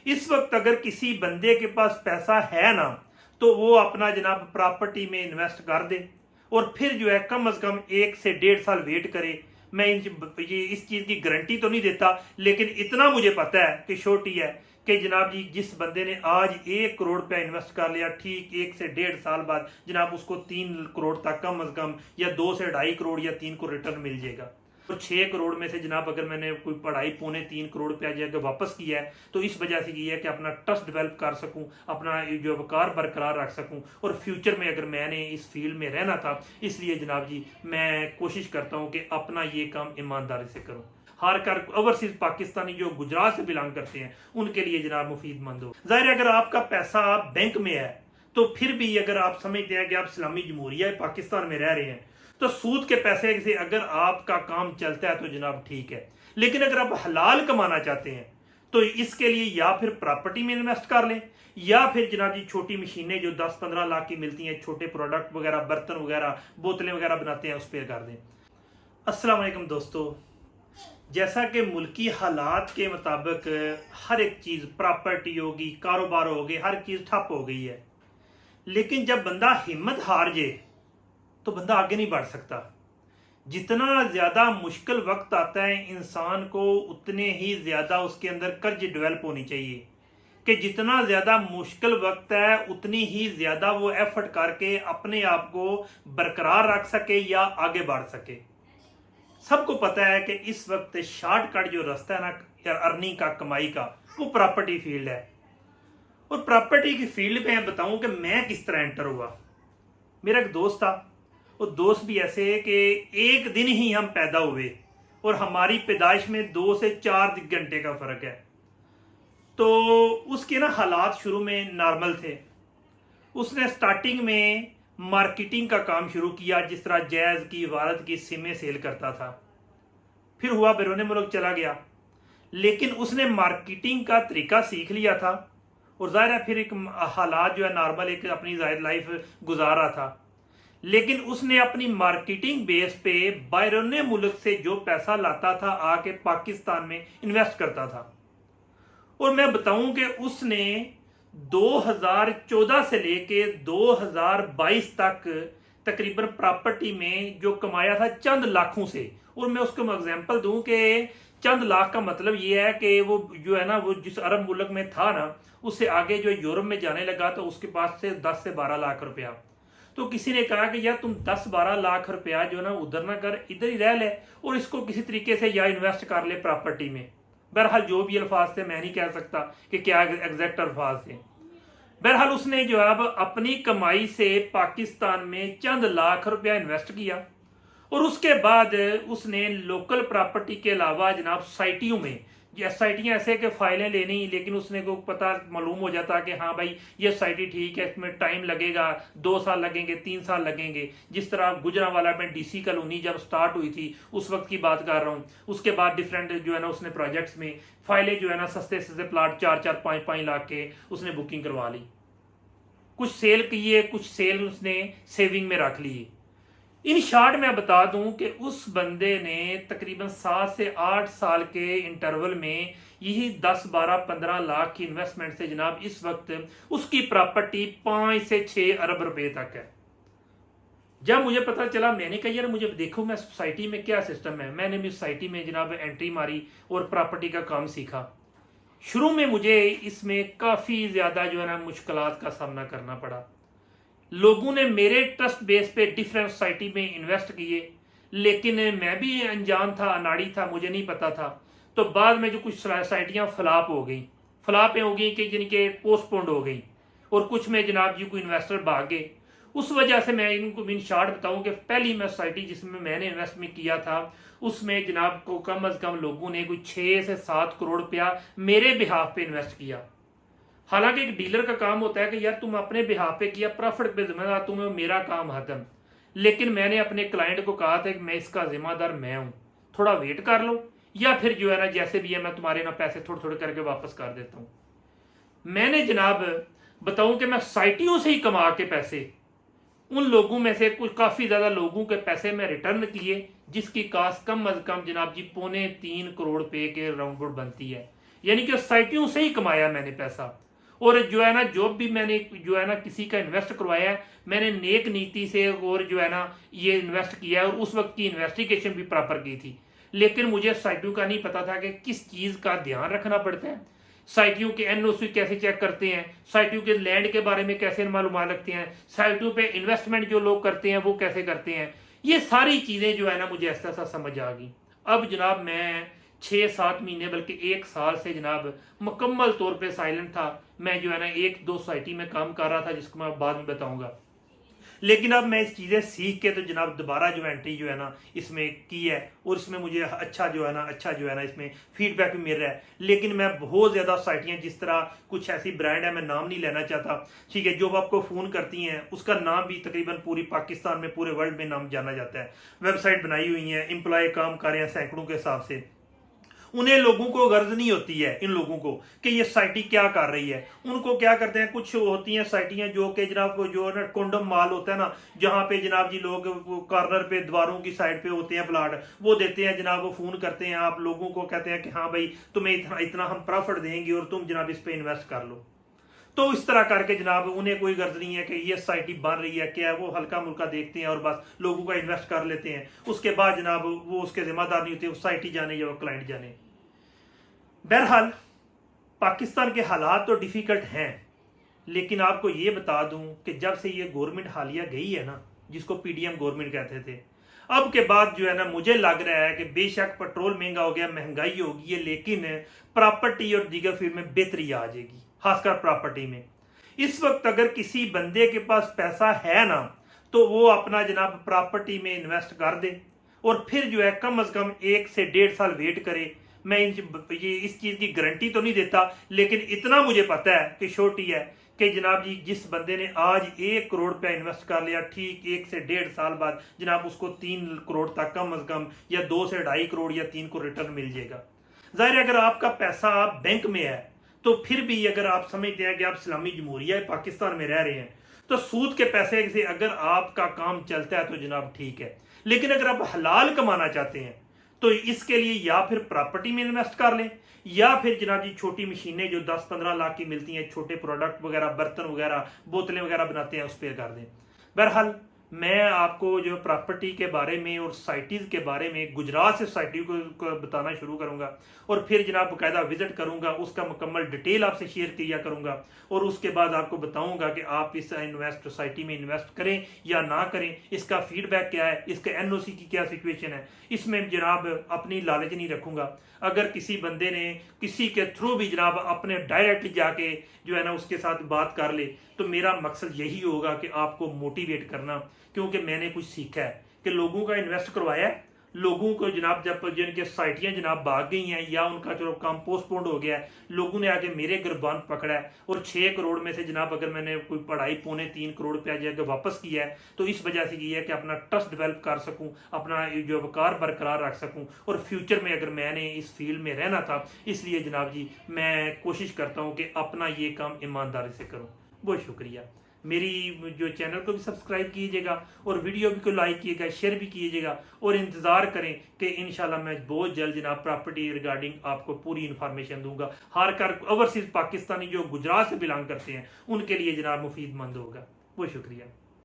इस वक्त अगर किसी बंदे के पास पैसा है ना, तो वो अपना जनाब प्रॉपर्टी में इन्वेस्ट कर दे और फिर जो है कम से कम 1 से 1.5 साल वेट करे। मैं इस चीज़ की गारंटी तो नहीं देता, लेकिन इतना मुझे पता है कि छोटी है कि जनाब जी जिस बंदे ने आज 1 करोड़ रुपया इन्वेस्ट कर लिया, ठीक 1 से 1.5 साल बाद जनाब उसको 3 करोड़ तक कम से कम, या 2 से 2.5 करोड़ या 3 को रिटर्न मिल जाएगा। तो 6 करोड़ में से जनाब अगर मैंने कोई पढ़ाई 2.75 करोड़ रुपया जो है वापस किया है, तो इस वजह से ये है कि अपना ट्रस्ट डेवलप कर सकूं, अपना जो वकार बरकरार रख सकूं, और फ्यूचर में अगर मैंने इस फील्ड में रहना था, इसलिए जनाब जी मैं कोशिश करता हूं कि अपना ये काम ईमानदारी से करूं। हार ओवरसीज पाकिस्तानी जो गुजरात से बिलोंग करते हैं उनके लिए जनाब मुफीदमंद हो। जाहिर है अगर आपका पैसा बैंक में है तो फिर भी अगर आप समझते हैं कि आप इस्लामी जमहूरिया पाकिस्तान में रह रहे हैं, तो सूद के पैसे से अगर आपका काम चलता है तो जनाब ठीक है। लेकिन अगर आप हलाल कमाना चाहते हैं तो इसके लिए या फिर प्रॉपर्टी में इन्वेस्ट कर लें, या फिर जनाब जी छोटी मशीनें जो 10-15 लाख की मिलती हैं, छोटे प्रोडक्ट वगैरह, बर्तन वगैरह, बोतलें वगैरह बनाते हैं, उस पर कर दें। अस्सलाम वालेकुम दोस्तों, जैसा कि मुल्की हालात के मुताबिक हर एक चीज़, प्रॉपर्टी होगी, कारोबार हो गए, हर चीज़ ठप हो गई है। लेकिन जब बंदा हिम्मत हार जाए तो बंदा आगे नहीं बढ़ सकता। जितना ज़्यादा मुश्किल वक्त आता है इंसान को, उतने ही ज़्यादा उसके अंदर कर्ज डेवलप होनी चाहिए कि जितना ज़्यादा मुश्किल वक्त है उतनी ही ज़्यादा वो एफर्ट करके अपने आप को बरकरार रख सके या आगे बढ़ सके। सबको पता है कि इस वक्त शॉर्टकट जो रास्ता है ना अर्निंग का, कमाई का, वो प्रॉपर्टी फील्ड है। और प्रॉपर्टी की फील्ड में बताऊं कि मैं किस तरह एंटर हुआ। मेरा एक दोस्त था, वो दोस्त भी ऐसे है कि एक दिन ही हम पैदा हुए और हमारी पैदाइश में 2 से 4 घंटे का फर्क है। तो उसके ना हालात शुरू में नॉर्मल थे। उसने स्टार्टिंग में मार्केटिंग का काम शुरू किया, जिस तरह जैज़ की, वारद की सिमें सेल करता था। फिर हुआ बैरून मुल्क चला गया, लेकिन उसने मार्केटिंग का तरीका सीख लिया था और ज़ाहिर है फिर एक हालात जो है नॉर्मल एक अपनी ज़ाहिर लाइफ गुजार रहा था। लेकिन उसने अपनी मार्केटिंग बेस पे बैरून मुल्क से जो पैसा लाता था आके पाकिस्तान में इन्वेस्ट करता था। और मैं बताऊं कि उसने 2014 से लेके 2022 तक तकरीबन प्रॉपर्टी में जो कमाया था चंद लाखों से। और मैं उसको एग्जांपल दूं कि चंद लाख का मतलब ये है कि वो जो है ना, वो जिस अरब मुल्क में था ना, उससे आगे जो यूरोप में जाने लगा तो उसके पास से 10 से 12 लाख रुपया। तो किसी ने कहा कि यार तुम 10-12 लाख रुपया जो ना उधर ना कर, इधर ही रह ले और इसको किसी तरीके से या इन्वेस्ट कर ले प्रॉपर्टी में। बहरहाल जो भी अल्फाज थे, मैं नहीं कह सकता कि क्या एग्जैक्ट अल्फाज थे। बहरहाल उसने जो अब अपनी कमाई से पाकिस्तान में चंद लाख रुपया इन्वेस्ट किया और उसके बाद उसने लोकल प्रॉपर्टी के अलावा जनाब सोसाइटियों में, सोसाइटियाँ ऐसे कि फाइलें लेनी, लेकिन उसने को पता मालूम हो जाता कि हाँ भाई ये सोसाइटी ठीक है, इसमें टाइम लगेगा, 2 साल लगेंगे, 3 साल लगेंगे। जिस तरह गुजरांवाला में डीसी कॉलोनी जब स्टार्ट हुई थी उस वक्त की बात कर रहा हूँ। उसके बाद डिफरेंट जो है ना उसने प्रोजेक्ट्स में फाइलें जो है ना सस्ते सस्ते प्लाट 4-4, 5-5 लाख के उसने बुकिंग करवा ली। कुछ सेल किए, कुछ सेल उसने सेविंग में रख ली। इन शॉर्ट मैं बता दूं कि उस बंदे ने तकरीबन 7 से 8 साल के इंटरवल में यही 10, 12, 15 लाख की इन्वेस्टमेंट से जनाब इस वक्त उसकी प्रॉपर्टी 5 से 6 अरब रुपए तक है। जब मुझे पता चला, मैंने कहा यार मुझे देखो मैं सोसाइटी में क्या सिस्टम है। मैंने भी सोसाइटी में जनाब एंट्री मारी और प्रॉपर्टी का काम सीखा। शुरू में मुझे इसमें काफ़ी ज़्यादा जो है ना मुश्किलात का सामना करना पड़ा। लोगों ने मेरे ट्रस्ट बेस पे डिफरेंट सोसाइटी में इन्वेस्ट किए, लेकिन मैं भी अनजान था, अनाड़ी था, मुझे नहीं पता था। तो बाद में जो कुछ सोसाइटियाँ फ्लॉप हो गई कि जिनके पोस्टपोन्ड हो गई और कुछ में जनाब जी कोई इन्वेस्टर भाग गए। उस वजह से मैं इनको इन शॉर्ट बताऊं कि पहली मैं सोसाइटी जिसमें मैंने इन्वेस्टमेंट किया था उसमें जनाब को कम अज़ कम लोगों ने कोई 6 से 7 करोड़ रुपया मेरे बिहाफ पे इन्वेस्ट किया। हालांकि एक डीलर का काम होता है कि यार तुम अपने बिहाफ पे किया, प्रॉफिट पे जिम्मेदार तुम्हें, मेरा काम खत्म। लेकिन मैंने अपने क्लाइंट को कहा था कि मैं इसका जिम्मेदार मैं हूँ, थोड़ा वेट कर लो, या फिर जो है ना जैसे भी है मैं तुम्हारे ना पैसे थोड़े थोड़े करके वापस कर देता हूँ। मैंने जनाब बताऊं कि मैं सोसाइटियों से ही कमा के पैसे, उन लोगों में से कुछ काफ़ी ज़्यादा लोगों के पैसे मैं रिटर्न किए, जिसकी कास्ट कम अज़ कम जनाब जी 2.25 करोड़ रुपए के राउंड बनती है। यानी कि सोसाइटियों से ही कमाया मैंने पैसा। और जो है ना जॉब भी मैंने जो है ना किसी का इन्वेस्ट करवाया है, मैंने नेक नीति से और जो है ना ये इन्वेस्ट किया है और उस वक्त की इन्वेस्टिगेशन भी प्रॉपर की थी। लेकिन मुझे सोसाइटियों का नहीं पता था कि किस चीज़ का ध्यान रखना पड़ता है, सोसाइटियों के एनओसी कैसे चेक करते हैं, सोसाइटियों के लैंड के बारे में कैसे मालूमात रखते हैं, सोसाइटियों पे इन्वेस्टमेंट जो लोग करते हैं वो कैसे करते हैं। ये सारी चीज़ें जो है ना मुझे ऐसा सा समझ आ गई। अब जनाब मैं 6-7 महीने बल्कि 1 साल से जनाब मुकम्मल तौर पे साइलेंट था। मैं जो है ना 1-2 सोसाइटी में काम कर रहा था जिसको मैं बाद में बताऊंगा। लेकिन अब मैं इस चीज़ें सीख के तो जनाब दोबारा जो एंट्री जो है ना इसमें की है और इसमें मुझे अच्छा जो है ना इसमें फीडबैक भी मिल रहा है। लेकिन मैं बहुत ज़्यादा सोसाइटियाँ, जिस तरह कुछ ऐसी ब्रांड है, मैं नाम नहीं लेना चाहता, ठीक है, जो आपको फ़ोन करती हैं उसका नाम भी तकरीबन पूरी पाकिस्तान में, पूरे वर्ल्ड में नाम जाना जाता है। वेबसाइट बनाई हुई है, एम्प्लॉय काम कर रहे हैं सैकड़ों के हिसाब से। उन्हें लोगों को गर्ज नहीं होती है इन लोगों को कि ये सोसाइटी क्या कर रही है। उनको क्या करते हैं, कुछ होती हैं सोसाइटियाँ जो कि जनाब जो ना कोंडम माल होता है ना, जहाँ पे जनाब जी लोग कॉर्नर पे दीवारों की साइड पे होते हैं प्लाट, वो देते हैं जनाब, वो फ़ोन करते हैं आप लोगों को, कहते हैं कि हाँ भाई तुम्हें इतना इतना हम प्रॉफिट देंगे और तुम जनाब इस पर इन्वेस्ट कर लो। तो इस तरह करके जनाब उन्हें कोई गर्ज नहीं है कि ये सोसाइटी बन रही है क्या है, वो हल्का मुल्का देखते हैं और बस लोगों का इन्वेस्ट कर लेते हैं। उसके बाद जनाब वो उसके जिम्मेदार नहीं होते, वो सोसाइटी जाने या वो क्लाइंट जाने। बहरहाल पाकिस्तान के हालात तो डिफ़िकल्ट हैं, लेकिन आपको ये बता दूं कि जब से ये गवर्नमेंट हालिया गई है ना, जिसको पीडीएम गवर्नमेंट कहते थे, अब के बाद जो है ना मुझे लग रहा है कि बेशक पेट्रोल महंगा हो गया, महंगाई होगी है, लेकिन प्रॉपर्टी और दीगर फील्ड में बेहतरी आ जाएगी, खासकर प्रॉपर्टी में। इस वक्त अगर किसी बंदे के पास पैसा है ना, तो वो अपना जनाब प्रॉपर्टी में इन्वेस्ट कर दे और फिर जो है कम अज़ कम 1 से 1.5 साल वेट करे। मैं इस चीज़ की गारंटी तो नहीं देता, लेकिन इतना मुझे पता है कि छोटी है कि जनाब जी जिस बंदे ने आज 1 करोड़ रुपया इन्वेस्ट कर लिया, ठीक 1 से 1.5 साल बाद जनाब उसको 3 करोड़ तक कम अज़ कम, या 2 से 2.5 करोड़ या 3 करोड़ रिटर्न मिल जाएगा। ज़ाहिर है अगर आपका पैसा बैंक में है तो फिर भी अगर आप समझते हैं कि आप इस्लामी जमहूरिया पाकिस्तान में रह रहे हैं, तो सूद के पैसे से अगर आपका काम चलता है तो जनाब ठीक है। लेकिन अगर आप हलाल कमाना चाहते हैं तो इसके लिए या फिर प्रॉपर्टी में इन्वेस्ट कर लें, या फिर जनाब जी छोटी मशीनें जो 10-15 लाख की मिलती हैं, छोटे प्रोडक्ट वगैरह, बर्तन वगैरह, बोतलें वगैरह बनाते हैं, उस पर कर दें। बहरहाल मैं आपको जो प्रॉपर्टी के बारे में और सोसाइटीज़ के बारे में गुजरात से सोसाइटी को बताना शुरू करूंगा और फिर जनाब बाकायदा विजिट करूंगा, उसका मुकम्मल डिटेल आपसे शेयर किया करूंगा और उसके बाद आपको बताऊंगा कि आप इस सोसाइटी में इन्वेस्ट करें या ना करें, इसका फीडबैक क्या है, इसके एनओसी की क्या सिचुएशन है। इसमें जनाब अपनी लालच नहीं रखूंगा। अगर किसी बंदे ने किसी के थ्रू भी जनाब अपने डायरेक्टली जाके जो है ना उसके साथ बात कर ले, तो मेरा मकसद यही होगा कि आपको मोटिवेट करना, क्योंकि मैंने कुछ सीखा है कि लोगों का इन्वेस्ट करवाया है, लोगों को जनाब जब जिनके सोसाइटियाँ जनाब भाग गई हैं या उनका चलो काम पोस्टपोन्ड हो गया है, लोगों ने आके मेरे गिरबान पकड़ा है और 6 करोड़ में से जनाब अगर मैंने कोई पढ़ाई 3.25 करोड़ रुपया जाकर वापस किया है, तो इस वजह से ये है कि अपना ट्रस्ट डेवलप कर सकूं, अपना जो वकार बरकरार रख सकूं और फ्यूचर में अगर मैंने इस फील्ड में रहना था, इसलिए जनाब जी मैं कोशिश करता हूँ कि अपना ये काम ईमानदारी से करूँ। बहुत शुक्रिया। मेरी जो चैनल को भी सब्सक्राइब कीजिएगा और वीडियो भी को लाइक कीजिएगा, शेयर भी कीजिएगा और इंतज़ार करें कि इंशाल्लाह मैं बहुत जल्द जनाब प्रॉपर्टी रिगार्डिंग आपको पूरी इन्फॉर्मेशन दूंगा। हर कर ओवरसीज़ पाकिस्तानी जो गुजरात से बिलोंग करते हैं उनके लिए जनाब मुफीद मंद होगा। बहुत शुक्रिया।